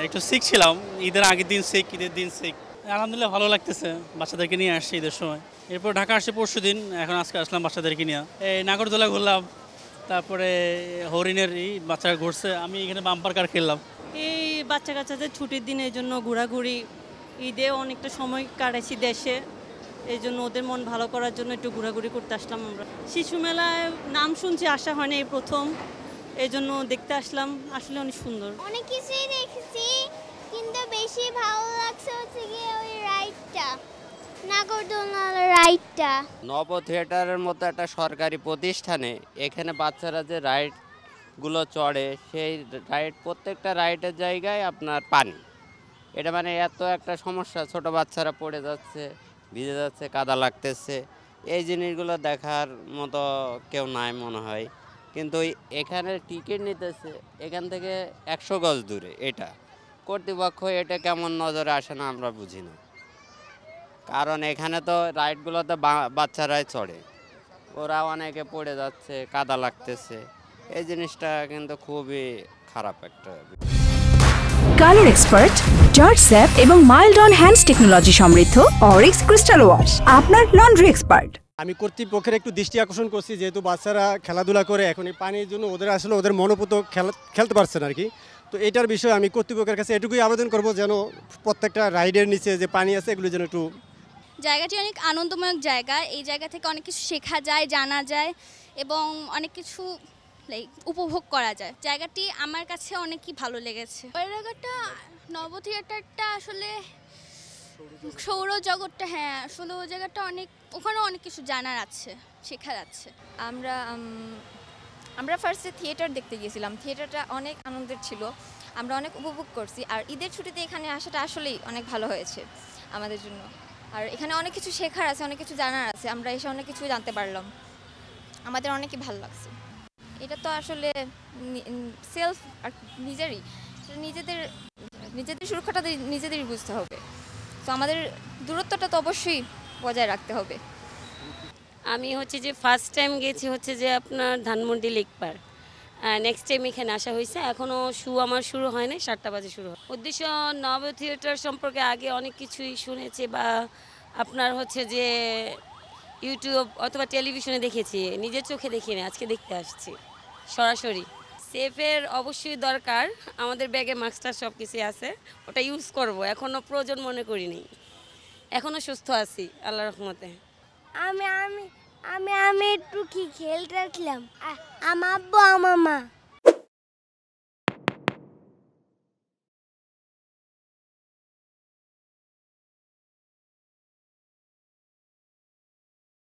একটু সিক ছিলাম, ঈদের আগের দিন সিক, ঈদের দিন সিক। আলহামদুলিল্লাহ ভালো লাগতেছে, বাচ্চাদেরকে নিয়ে আসছি ঈদের সময়। এরপর ঢাকা আসছে পরশু দিন, এখন আজকে আসলাম বাচ্চাদেরকে নিয়ে। এই নাগরদোলা ঘুরলাম, তারপরে হরিণের বাচ্চারা ঘুরছে, আমি এখানে বাম্পার কার খেললাম। এই বাচ্চা কাচ্চাদের ছুটির দিন এই জন্য ঘোরাঘুরি, ঈদে অনেকটা সময় কাটাইছি দেশে, এই জন্য ওদের মন ভালো করার জন্য একটু ঘোরাঘুরি করতে আসলাম আমরা। শিশু মেলায় নাম শুনছি, আসা হয়নি এই প্রথম, এই জন্য দেখতে আসলাম। আসলে অনেক সুন্দর, অনেক কিছুই দেখেছি, কিন্তু বেশি ভালো লাগছে হচ্ছে গিয়ে ওই রাইডটা, নাগরদোলার রাইডটা। নব থিয়েটারের মতো একটা সরকারি প্রতিষ্ঠানে এখানে বাচ্চারা যে রাইডগুলো চড়ে, সেই রাইড প্রত্যেকটা রাইডের জায়গায় আপনার পানি। এটা মানে এত একটা সমস্যা, ছোট বাচ্চারা পড়ে যাচ্ছে, ভিজে যাচ্ছে, কাদা লাগতেছে, এই জিনিসগুলো দেখার মতো কেউ নাই মনে হয়। কিন্তু এখানে টিকিট নিতেছে এখান থেকে 100 গজ দূরে, এটা কর্তৃপক্ষ এটা কেমন নজরে আসে না আমরা বুঝি না। কারণ এখানে তো রাইডগুলোতে বাচ্চারাই চড়ে, ওরা অনেকে পড়ে যাচ্ছে, কাদা লাগতেছে, এই জিনিসটা কিন্তু খুবই খারাপ একটা। কালার এক্সপার্ট, জর্জ স্যাপ এবং মাইল্ড অন হ্যান্ডস টেকনোলজি সমৃদ্ধ অরিক্স ক্রিস্টাল ওয়াশ আপনার লন্ড্রি এক্সপার্ট। আমি কর্তৃপক্ষের একটু দৃষ্টি আকর্ষণ করছি, যেহেতু বাচ্চারা খেলাধুলা করে, এখন এই পানির জন্য ওদের আসলে ওদের মনোপুত খেলতে পারছে না আর কি। তো এটার বিষয়ে আমি কর্তৃপক্ষের কাছে এটুকুই আবেদন করব, যেন প্রত্যেকটা রাইডের নিচে যে পানি আছে এগুলো যেন একটু। জায়গাটি অনেক আনন্দময় জায়গা, এই জায়গা থেকে অনেক কিছু শেখা যায়, জানা যায় এবং অনেক কিছু উপভোগ করা যায়। জায়গাটি আমার কাছে অনেকই ভালো লেগেছে। ওই জায়গাটা নব থিয়েটারটা আসলে সৌরজগৎটা, হ্যাঁ আসলে ওই জায়গাটা অনেক, ওখানেও অনেক কিছু জানার আছে, শেখার আছে। আমরা ফার্স্টে থিয়েটার দেখতে গিয়েছিলাম, থিয়েটারটা অনেক আনন্দের ছিল, আমরা অনেক উপভোগ করছি। আর ঈদের ছুটিতে এখানে আসাটা আসলেই অনেক ভালো হয়েছে আমাদের জন্য। আর এখানে অনেক কিছু শেখার আছে, অনেক কিছু জানার আছে, আমরা এসে অনেক কিছু জানতে পারলাম, আমাদের অনেকই ভালো লাগছে। এটা তো আসলে সেলফ আর নিজেদের সুরক্ষাটা নিজেদেরই বুঝতে হবে। তো আমাদের দূরত্বটা তো অবশ্যই বজায় রাখতে হবে। আমি হচ্ছে যে ফার্স্ট টাইম গেছি হচ্ছে যে আপনার Dhanmondi lake park, next time এখানে আসা হয়েছে। এখনও আমার শুরু হয়নি, 7টা বাজে শুরু হয়। উদ্দেশ্য নব থিয়েটার সম্পর্কে আগে অনেক কিছুই শুনেছি বা আপনার হচ্ছে যে ইউটিউব অথবা টেলিভিশনে দেখেছি, নিজের চোখে দেখিনি, আজকে দেখতে আসছি সরাসরি। সেফের অবশ্যই দরকার, আমাদের ব্যাগে মাস্কটা সব কিছুই আছে, ওটা ইউজ করব, এখনও প্রয়োজন মনে করিনি, এখনও সুস্থ আছি আল্লাহর রহমতে। আমি আমি আমি আমি একটু কি খেলতে রাখলাম, আমার আব্বু আমার মা।